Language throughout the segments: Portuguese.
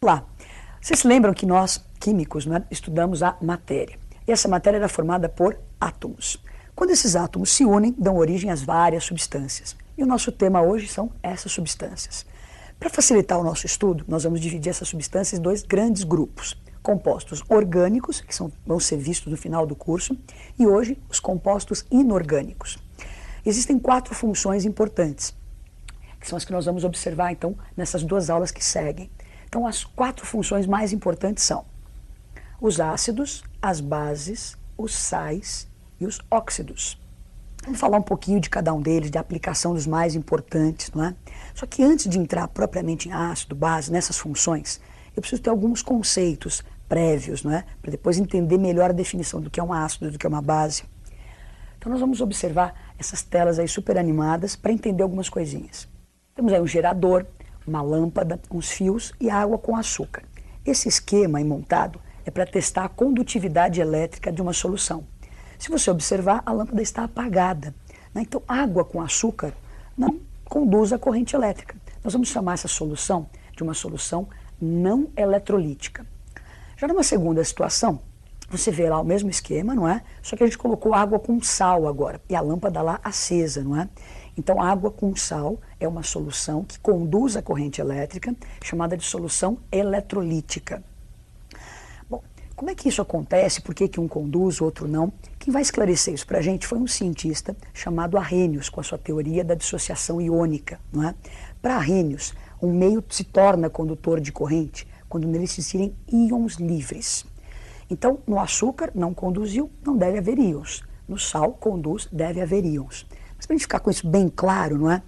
Olá, vocês se lembram que nós, químicos, né, estudamos a matéria. E essa matéria era formada por átomos. Quando esses átomos se unem, dão origem às várias substâncias. E o nosso tema hoje são essas substâncias. Para facilitar o nosso estudo, nós vamos dividir essas substâncias em dois grandes grupos. Compostos orgânicos, que vão ser vistos no final do curso, e hoje os compostos inorgânicos. Existem 4 funções importantes, que são as que nós vamos observar então nessas 2 aulas que seguem. Então as 4 funções mais importantes são os ácidos, as bases, os sais e os óxidos. Vamos falar um pouquinho de cada um deles, de aplicação dos mais importantes, não é? Só que antes de entrar propriamente em ácido, base, nessas funções, eu preciso ter alguns conceitos prévios, não é? Para depois entender melhor a definição do que é um ácido, do que é uma base. Então nós vamos observar essas telas aí super animadas para entender algumas coisinhas. Temos aí um gerador, uma lâmpada, uns fios e água com açúcar. Esse esquema aí montado é para testar a condutividade elétrica de uma solução. Se você observar, a lâmpada está apagada, né? Então água com açúcar não conduz a corrente elétrica. Nós vamos chamar essa solução de uma solução não eletrolítica. Já numa segunda situação, você vê lá o mesmo esquema, não é? Só que a gente colocou água com sal agora, e a lâmpada lá acesa, não é? Então, água com sal é uma solução que conduz a corrente elétrica, chamada de solução eletrolítica. Bom, como é que isso acontece? Por que um conduz, o outro não? Quem vai esclarecer isso para a gente foi um cientista chamado Arrhenius, com a sua teoria da dissociação iônica, não é? Para Arrhenius, um meio se torna condutor de corrente quando nele existirem íons livres. Então, no açúcar não conduziu, não deve haver íons. No sal conduz, deve haver íons. Mas para a gente ficar com isso bem claro, não é?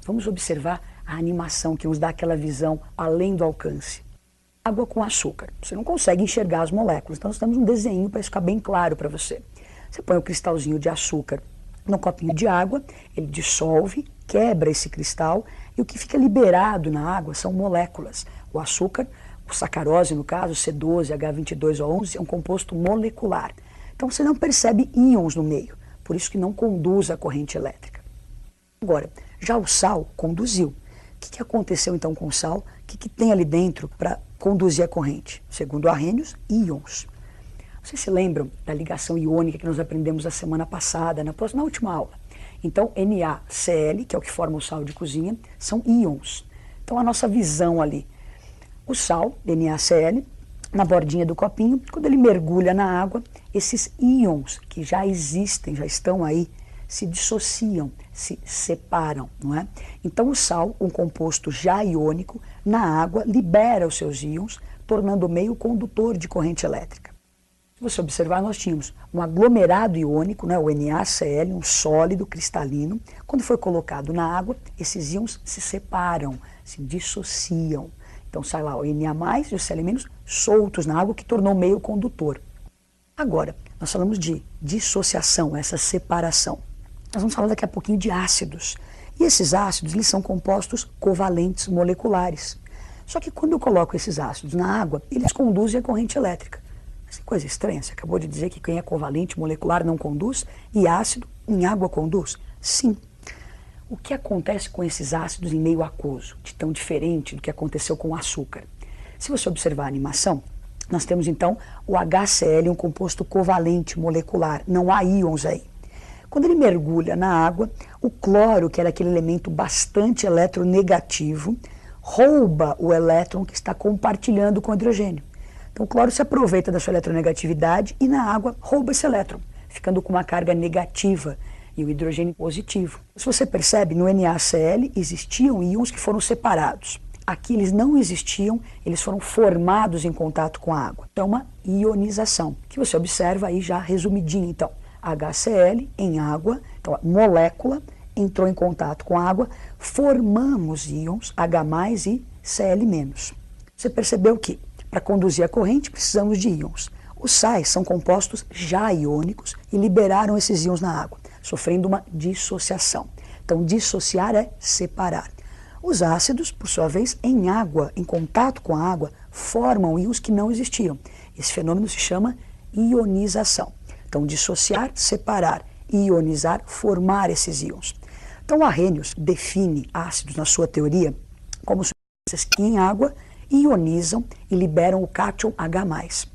Vamos observar a animação que nos dá aquela visão além do alcance. Água com açúcar. Você não consegue enxergar as moléculas, então nós temos um desenho para isso ficar bem claro para você. Você põe o cristalzinho de açúcar num copinho de água, ele dissolve, quebra esse cristal e o que fica liberado na água são moléculas. O açúcar, o sacarose no caso, C12, H22O11, é um composto molecular. Então você não percebe íons no meio, por isso que não conduz a corrente elétrica. Agora, já o sal conduziu. O que aconteceu então com o sal? O que tem ali dentro para conduzir a corrente? Segundo Arrhenius, íons. Vocês se lembram da ligação iônica que nós aprendemos a semana passada, na última aula? Então, NaCl, que é o que forma o sal de cozinha, são íons. Então, a nossa visão ali, o sal, NaCl, na bordinha do copinho, quando ele mergulha na água, esses íons que já existem, já estão aí, se dissociam, se separam, não é? Então o sal, um composto já iônico, na água libera os seus íons, tornando o meio condutor de corrente elétrica. Se você observar, nós tínhamos um aglomerado iônico, né, o NaCl, um sólido cristalino. Quando foi colocado na água, esses íons se separam, se dissociam. Então sai lá o Na+, e o Cl- soltos na água, que tornou o meio condutor. Agora, nós falamos de dissociação, essa separação. Nós vamos falar daqui a pouquinho de ácidos. E esses ácidos, eles são compostos covalentes moleculares. Só que quando eu coloco esses ácidos na água, eles conduzem a corrente elétrica. Mas que coisa estranha, você acabou de dizer que quem é covalente molecular não conduz, e ácido em água conduz? Sim. O que acontece com esses ácidos em meio aquoso, de tão diferente do que aconteceu com o açúcar? Se você observar a animação, nós temos então o HCl, um composto covalente molecular, não há íons aí. Quando ele mergulha na água, o cloro, que era aquele elemento bastante eletronegativo, rouba o elétron que está compartilhando com o hidrogênio. Então o cloro se aproveita da sua eletronegatividade e na água rouba esse elétron, ficando com uma carga negativa e o hidrogênio positivo. Se você percebe, no NaCl existiam íons que foram separados. Aqui eles não existiam, eles foram formados em contato com a água. Então uma ionização, que você observa aí já resumidinho então. HCl em água, então a molécula entrou em contato com a água, formamos íons H+ e Cl-. Você percebeu que para conduzir a corrente precisamos de íons. Os sais são compostos já iônicos e liberaram esses íons na água, sofrendo uma dissociação. Então dissociar é separar. Os ácidos, por sua vez, em água, em contato com a água, formam íons que não existiam. Esse fenômeno se chama ionização. Então, dissociar, separar, ionizar, formar esses íons. Então, Arrhenius define ácidos na sua teoria como substâncias que em água ionizam e liberam o cátion H+.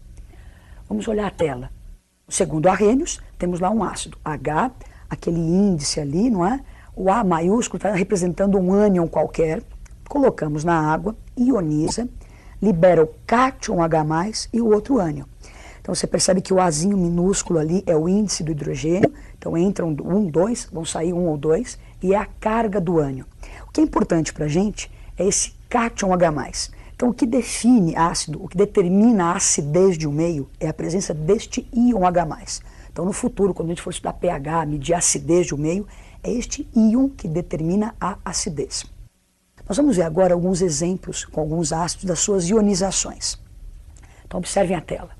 Vamos olhar a tela. Segundo Arrhenius, temos lá um ácido H, aquele índice ali, não é? O A maiúsculo está representando um ânion qualquer. Colocamos na água, ioniza, libera o cátion H+, e o outro ânion. Então você percebe que o Azinho minúsculo ali é o índice do hidrogênio, então entram 1, 2, vão sair 1 ou 2, e é a carga do ânion. O que é importante para a gente é esse cátion H+. Então o que define ácido, o que determina a acidez de um meio é a presença deste íon H+. Então no futuro, quando a gente for estudar pH, medir a acidez de um meio, é este íon que determina a acidez. Nós vamos ver agora alguns exemplos com alguns ácidos das suas ionizações. Então observem a tela.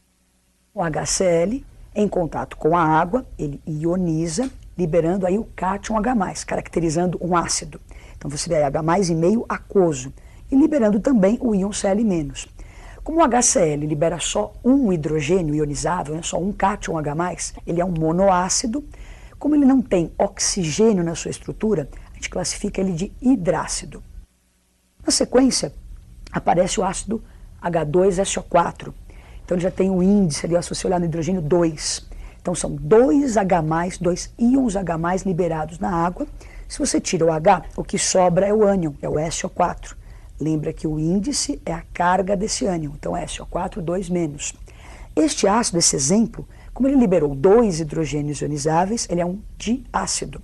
O HCl, em contato com a água, ele ioniza, liberando aí o cátion H+, caracterizando um ácido. Então você vê aí H+ e meio aquoso, e liberando também o íon Cl-. Como o HCl libera só um hidrogênio ionizável, né, só um cátion H+, ele é um monoácido. Como ele não tem oxigênio na sua estrutura, a gente classifica ele de hidrácido. Na sequência, aparece o ácido H2SO4. Então ele já tem um índice ali, se você olhar no hidrogênio, 2. Então são 2 H+, 2 íons H+ liberados na água. Se você tira o H, o que sobra é o ânion, é o SO4. Lembra que o índice é a carga desse ânion, então SO4, 2-. Este ácido, esse exemplo, como ele liberou 2 hidrogênios ionizáveis, ele é um diácido.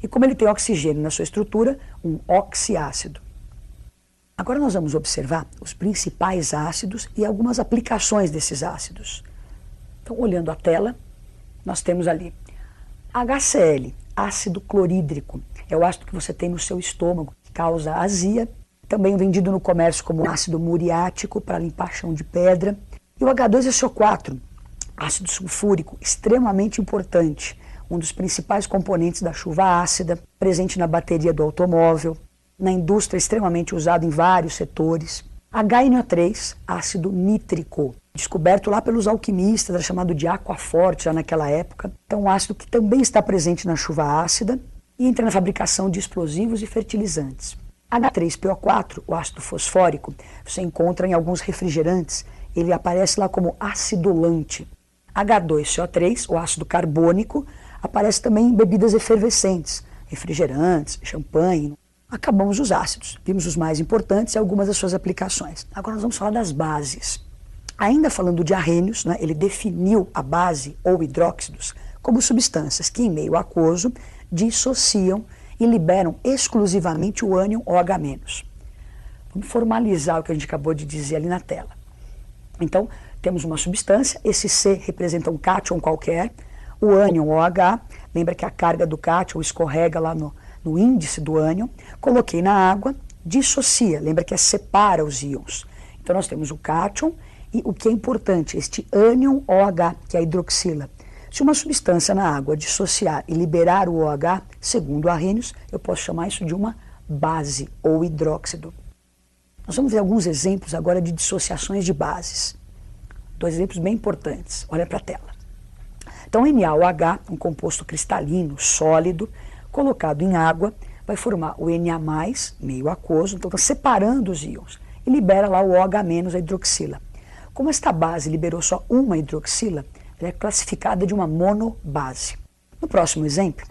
E como ele tem oxigênio na sua estrutura, um oxiácido. Agora nós vamos observar os principais ácidos e algumas aplicações desses ácidos. Então, olhando a tela, nós temos ali HCl, ácido clorídrico. É o ácido que você tem no seu estômago, que causa azia. Também vendido no comércio como ácido muriático, para limpar chão de pedra. E o H2SO4, ácido sulfúrico, extremamente importante. Um dos principais componentes da chuva ácida, presente na bateria do automóvel, na indústria extremamente usado em vários setores. HNO3, ácido nítrico, descoberto lá pelos alquimistas, era chamado de aquaforte já naquela época. Então um ácido que também está presente na chuva ácida e entra na fabricação de explosivos e fertilizantes. H3PO4, o ácido fosfórico, você encontra em alguns refrigerantes, ele aparece lá como acidulante. H2CO3, o ácido carbônico, aparece também em bebidas efervescentes, refrigerantes, champanhe. Acabamos os ácidos, vimos os mais importantes e algumas das suas aplicações. Agora nós vamos falar das bases. Ainda falando de Arrhenius, né, ele definiu a base ou hidróxidos como substâncias que em meio aquoso dissociam e liberam exclusivamente o ânion OH-. Vamos formalizar o que a gente acabou de dizer ali na tela. Então, temos uma substância, esse C representa um cátion qualquer, o ânion OH, lembra que a carga do cátion escorrega lá no índice do ânion, coloquei na água, dissocia, lembra que separa os íons. Então nós temos o cátion e o que é importante, este ânion OH, que é a hidroxila. Se uma substância na água dissociar e liberar o OH, segundo Arrhenius, eu posso chamar isso de uma base ou hidróxido. Nós vamos ver alguns exemplos agora de dissociações de bases. 2 exemplos bem importantes. Olha para a tela. Então, NaOH, um composto cristalino, sólido, colocado em água, vai formar o Na+, meio aquoso, então está separando os íons, e libera lá o OH-, a hidroxila. Como esta base liberou só uma hidroxila, ela é classificada de uma monobase. No próximo exemplo,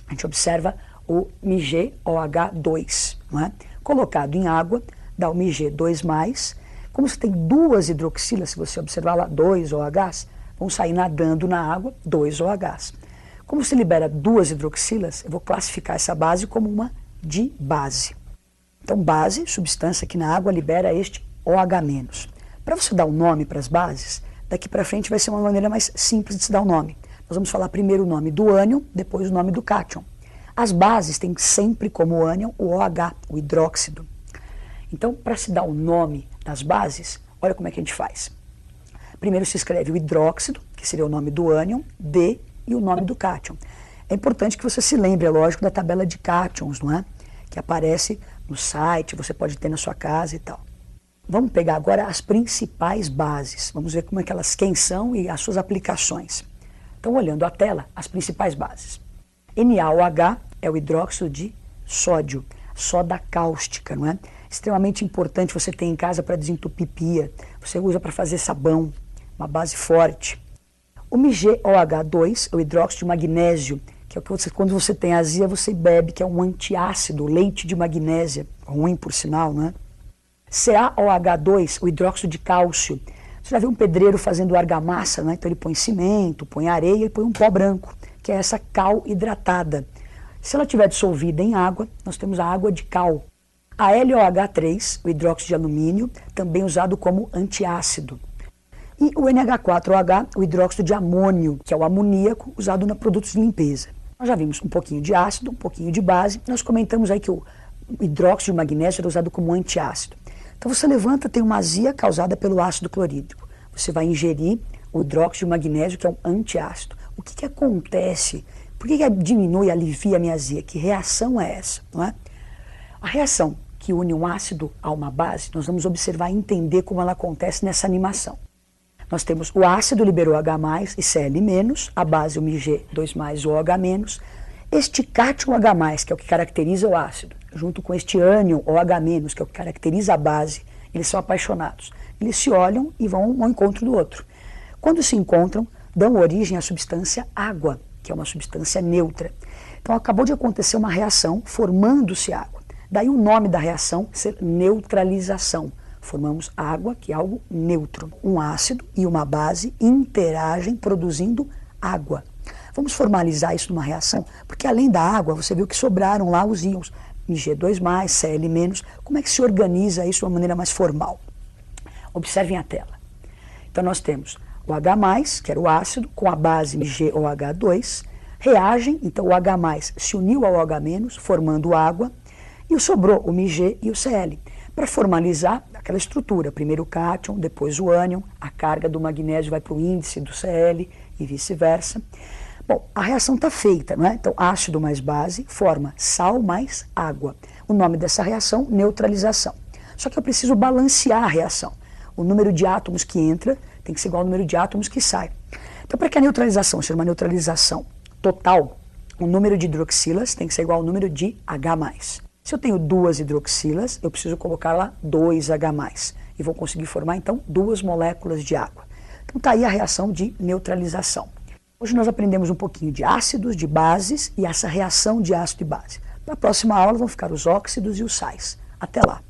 a gente observa o MgOH2, não é? Colocado em água, dá o Mg2+, como você tem 2 hidroxilas, se você observar lá 2 OHs, vão sair nadando na água 2 OHs. Como se libera 2 hidroxilas, eu vou classificar essa base como uma dibase. Então, base, substância que na água libera este OH-. Para você dar um nome para as bases, daqui para frente vai ser uma maneira mais simples de se dar um nome. Nós vamos falar primeiro o nome do ânion, depois o nome do cátion. As bases têm sempre como ânion o OH, o hidróxido. Então, para se dar o nome das bases, olha como é que a gente faz. Primeiro se escreve o hidróxido, que seria o nome do ânion, D, e o nome do cátion. É importante que você se lembre, é lógico, da tabela de cátions, não é? Que aparece no site, você pode ter na sua casa e tal. Vamos pegar agora as principais bases. Vamos ver como é que elas, quem são e as suas aplicações. Então, olhando a tela, as principais bases. NaOH é o hidróxido de sódio, soda cáustica, não é? extremamente importante você ter em casa para desentupir pia. Você usa para fazer sabão, uma base forte. O MgOH2, o hidróxido de magnésio, que é o que você, quando você tem azia, você bebe, que é um antiácido, leite de magnésia, ruim por sinal, né? CaOH2, o hidróxido de cálcio. Você já viu um pedreiro fazendo argamassa, né? Então ele põe cimento, põe areia e põe um pó branco, que é essa cal hidratada. Se ela estiver dissolvida em água, nós temos a água de cal. A LOH3, o hidróxido de alumínio, também usado como antiácido. E o NH4OH, o hidróxido de amônio, que é o amoníaco usado em produtos de limpeza. Nós já vimos um pouquinho de ácido, um pouquinho de base. Nós comentamos aí que o hidróxido de magnésio era usado como antiácido. Então você levanta, tem uma azia causada pelo ácido clorídrico. Você vai ingerir o hidróxido de magnésio, que é um antiácido. O que acontece? Por que diminui, alivia a minha azia? Que reação é essa? Não é? A reação que une um ácido a uma base, nós vamos observar e entender como ela acontece nessa animação. Nós temos o ácido liberou H+, e Cl-, a base o Mg2+, o OH-. Este cátion H+, que é o que caracteriza o ácido, junto com este ânion OH-, que é o que caracteriza a base, eles são apaixonados. Eles se olham e vão ao encontro do outro. Quando se encontram, dão origem à substância água, que é uma substância neutra. Então acabou de acontecer uma reação, formando-se água. Daí o nome da reação ser neutralização. Formamos água, que é algo neutro. Um ácido e uma base interagem produzindo água. Vamos formalizar isso numa reação, porque além da água, você viu que sobraram lá os íons Mg2+, Cl-. Como é que se organiza isso de uma maneira mais formal? Observem a tela. Então nós temos o H+, que era o ácido, com a base MgOH2, reagem, então o H+, se uniu ao OH-, formando água, e sobrou o Mg e o Cl. Para formalizar aquela estrutura, primeiro o cátion, depois o ânion, a carga do magnésio vai para o índice do Cl e vice-versa. Bom, a reação está feita, não é? Então, ácido mais base forma sal mais água. O nome dessa reação, neutralização. Só que eu preciso balancear a reação. O número de átomos que entra tem que ser igual ao número de átomos que sai. Então, para que a neutralização seja uma neutralização total, o número de hidroxilas tem que ser igual ao número de H+. Se eu tenho 2 hidroxilas, eu preciso colocar lá 2 H+. E vou conseguir formar, então, 2 moléculas de água. Então, está aí a reação de neutralização. Hoje nós aprendemos um pouquinho de ácidos, de bases e essa reação de ácido e base. Na próxima aula vão ficar os óxidos e os sais. Até lá!